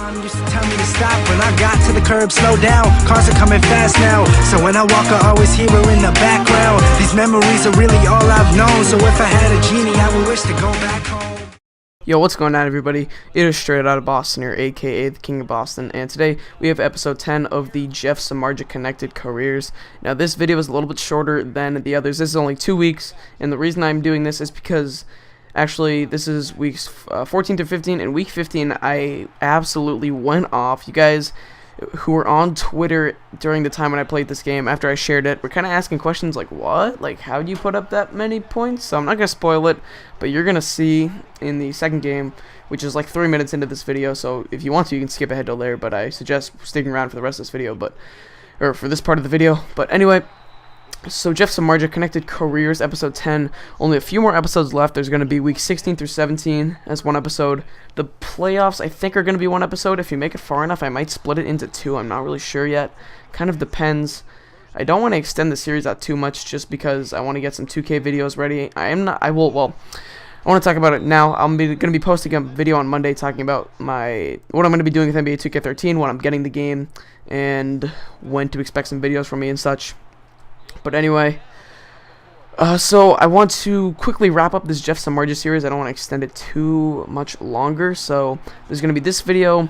Mom used to tell me to stop when I got to the curb, slow down. Cars are coming fast now, so when I walk I always hear her in the background. These memories are really all I've known, so if I had a genie I would wish to go back home. Yo, what's going on, everybody? It is Straight Out of Boston here, aka the King of Boston, and today we have episode 10 of the Jeff Samardzija Connected Careers. Now, this video is a little bit shorter than the others. This is only 2 weeks, and the reason I'm doing this is because actually this is weeks 14 to 15, and week 15 I absolutely went off. You guys who were on Twitter during the time when I played this game after I shared it were kind of asking questions like, what? Like, how do you put up that many points? So I'm not going to spoil it, but you're going to see in the second game, which is like 3 minutes into this video, so if you want to, you can skip ahead to there, but I suggest sticking around for the rest of this video, or for this part of the video. But anyway, so Jeff Samardzija Connected Careers, episode 10. Only a few more episodes left. There's going to be week 16 through 17 as one episode. The playoffs, I think, are going to be one episode. If you make it far enough, I might split it into two. I'm not really sure yet. Kind of depends. I don't want to extend the series out too much just because I want to get some 2K videos ready. I want to talk about it now. I'm going to be posting a video on Monday talking about what I'm going to be doing with NBA 2K13, when I'm getting the game, and when to expect some videos from me and such. But anyway, so I want to quickly wrap up this Jeff Samardzija series. I don't want to extend it too much longer. So there's going to be this video,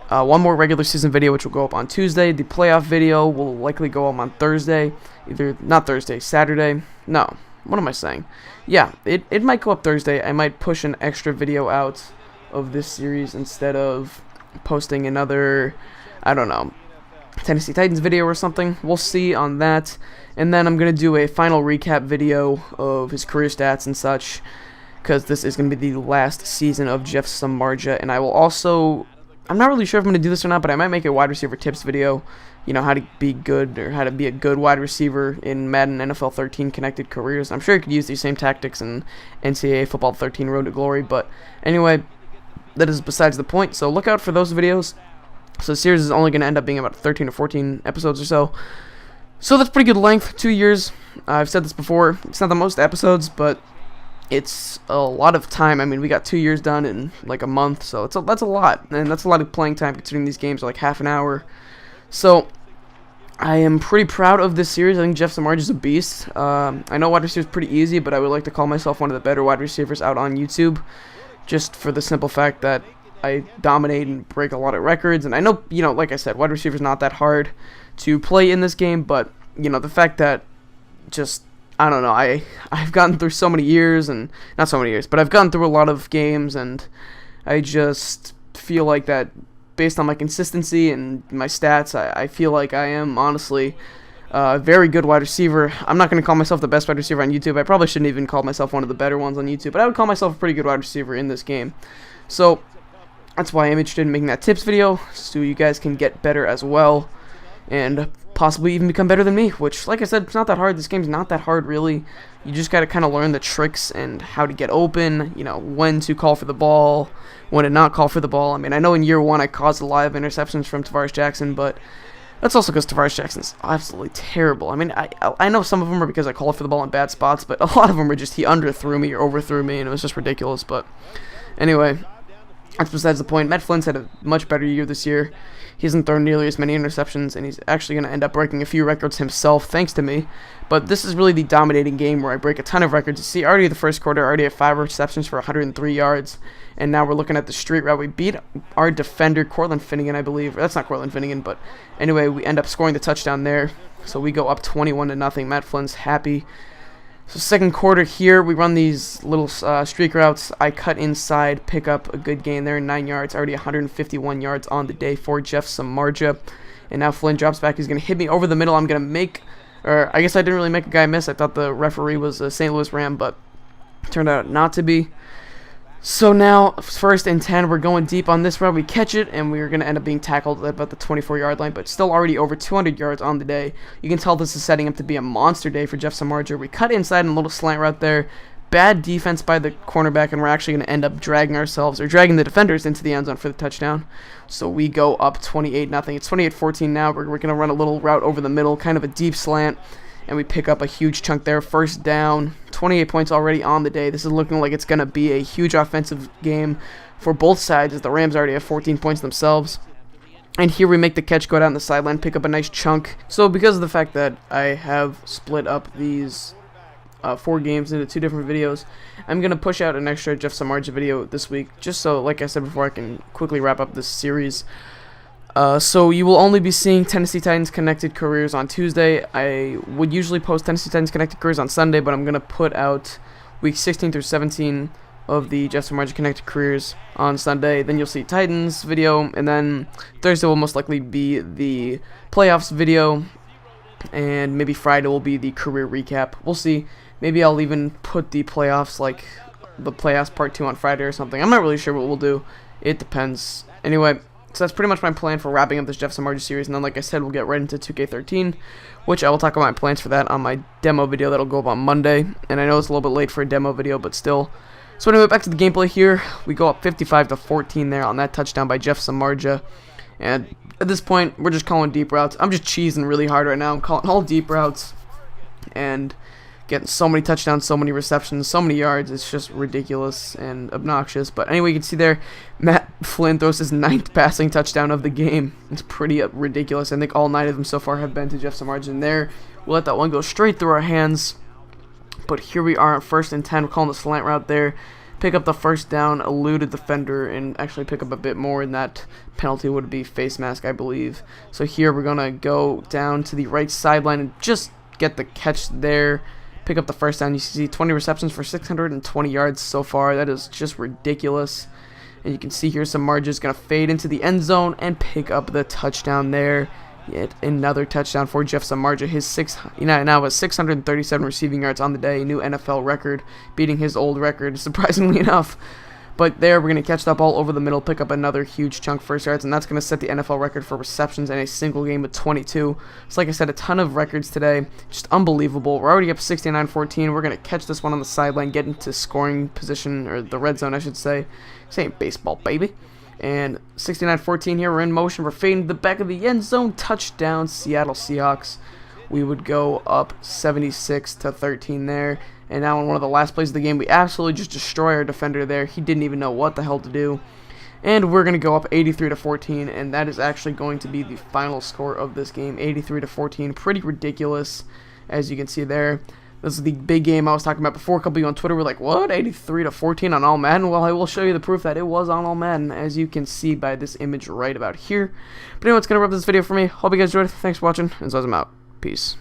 one more regular season video, which will go up on Tuesday. The playoff video will likely go up on Thursday. Saturday. No, what am I saying? Yeah, it might go up Thursday. I might push an extra video out of this series instead of posting another, I don't know, Tennessee Titans video or something. We'll see on that. And then I'm going to do a final recap video of his career stats and such, because this is going to be the last season of Jeff Samardzija. And I will also, I'm not really sure if I'm going to do this or not, but I might make a wide receiver tips video. You know, how to be good, or how to be a good wide receiver in Madden NFL 13 Connected Careers. I'm sure you could use these same tactics in NCAA Football 13 Road to Glory. But anyway, that is besides the point. So look out for those videos. So the series is only going to end up being about 13 or 14 episodes or so. So that's pretty good length, 2 years. I've said this before, it's not the most episodes, but it's a lot of time. I mean, we got 2 years done in like a month, so that's a lot. And that's a lot of playing time considering these games are like half an hour. So I am pretty proud of this series. I think Jeff Samardzija is a beast. I know wide receiver is pretty easy, but I would like to call myself one of the better wide receivers out on YouTube, just for the simple fact that I dominate and break a lot of records. And I know, you know, like I said, wide receiver is not that hard to play in this game, but, you know, the fact that just, I don't know, I've gotten through so many years, and not so many years, but I've gotten through a lot of games, and I just feel like that based on my consistency and my stats, I feel like I am honestly a very good wide receiver. I'm not going to call myself the best wide receiver on YouTube. I probably shouldn't even call myself one of the better ones on YouTube, but I would call myself a pretty good wide receiver in this game. So that's why I'm interested in making that tips video, so you guys can get better as well, and possibly even become better than me, which, like I said, it's not that hard. This game's not that hard, really. You just got to kind of learn the tricks and how to get open, you know, when to call for the ball, when to not call for the ball. I mean, I know in year one I caused a lot of interceptions from Tavares Jackson, but that's also because Tavares Jackson's absolutely terrible. I mean, I know some of them are because I called for the ball in bad spots, but a lot of them are just he underthrew me or overthrew me, and it was just ridiculous. But anyway, that's besides the point. Matt Flynn's had a much better year this year. He hasn't thrown nearly as many interceptions, and he's actually going to end up breaking a few records himself, thanks to me. But this is really the dominating game where I break a ton of records. You see, already the first quarter, I already have 5 receptions for 103 yards, and now we're looking at the street route. We beat our defender, Cortland Finnegan, I believe. That's not Cortland Finnegan, but anyway, we end up scoring the touchdown there. So we go up 21-0. Matt Flynn's happy. So second quarter here, we run these little streak routes. I cut inside, pick up a good gain there, 9 yards, already 151 yards on the day for Jeff Samardzija. And now Flynn drops back. He's going to hit me over the middle. I'm going to make, or I guess I didn't really make a guy miss. I thought the referee was a St. Louis Ram, but turned out not to be. So now, 1st and 10, we're going deep on this route. We catch it, and we're going to end up being tackled at about the 24-yard line, but still already over 200 yards on the day. You can tell this is setting up to be a monster day for Jeff Samardzija. We cut inside in a little slant route there. Bad defense by the cornerback, and we're actually going to end up dragging the defenders into the end zone for the touchdown. So we go up 28-0. It's 28-14 now. We're going to run a little route over the middle, kind of a deep slant, and we pick up a huge chunk there. First down, 28 points already on the day. This is looking like it's going to be a huge offensive game for both sides, as the Rams already have 14 points themselves. And here we make the catch, go down the sideline, pick up a nice chunk. So because of the fact that I have split up these 4 games into 2 different videos, I'm going to push out an extra Jeff Samardzija video this week, just so, like I said before, I can quickly wrap up this series. So you will only be seeing Tennessee Titans Connected Careers on Tuesday. I would usually post Tennessee Titans Connected Careers on Sunday, but I'm going to put out week 16 through 17 of the Jeff Samardzija Connected Careers on Sunday. Then you'll see Titans video, and then Thursday will most likely be the playoffs video, and maybe Friday will be the career recap. We'll see. Maybe I'll even put the playoffs, like the playoffs part 2 on Friday or something. I'm not really sure what we'll do. It depends. Anyway, so that's pretty much my plan for wrapping up this Jeff Samardzija series, and then like I said, we'll get right into 2K13, which I will talk about my plans for that on my demo video that'll go up on Monday. And I know it's a little bit late for a demo video, but still. So anyway, back to the gameplay here. We go up 55-14 there on that touchdown by Jeff Samardzija. And at this point, we're just calling deep routes. I'm just cheesing really hard right now. I'm calling all deep routes and getting so many touchdowns, so many receptions, so many yards. It's just ridiculous and obnoxious. But anyway, you can see there, Matt Flynn throws his 9th passing touchdown of the game. It's pretty ridiculous. I think all 9 of them so far have been to Jeff Samardzija. And there, we'll let that one go straight through our hands. But here we are on 1st and 10. We're calling the slant route there. Pick up the first down, elude a defender, and actually pick up a bit more, and that penalty would be face mask, I believe. So here we're going to go down to the right sideline and just get the catch there. Pick up the first down. You see 20 receptions for 620 yards so far. That is just ridiculous. And you can see here Samardzija is going to fade into the end zone and pick up the touchdown there. Yet another touchdown for Jeff Samardzija. His now has 637 receiving yards on the day, new NFL record, beating his old record, surprisingly enough. But there, we're going to catch that ball over the middle, pick up another huge chunk first yards, and that's going to set the NFL record for receptions in a single game with 22. So like I said, a ton of records today, just unbelievable. We're already up 69-14. We're going to catch this one on the sideline, get into scoring position, or the red zone, I should say. This ain't baseball, baby. And 69-14 here, we're in motion, we're fading to the back of the end zone, touchdown, Seattle Seahawks. We would go up 76-13 there, and now in one of the last plays of the game, we absolutely just destroy our defender there. He didn't even know what the hell to do, and we're going to go up 83-14, and that is actually going to be the final score of this game, 83-14, pretty ridiculous, as you can see there. This is the big game I was talking about before. A couple of you on Twitter were like, what, 83-14 on All Madden? Well, I will show you the proof that it was on All Madden, as you can see by this image right about here. But anyway, it's going to wrap this video for me. Hope you guys enjoyed it. Thanks for watching, and so I'm out. Peace.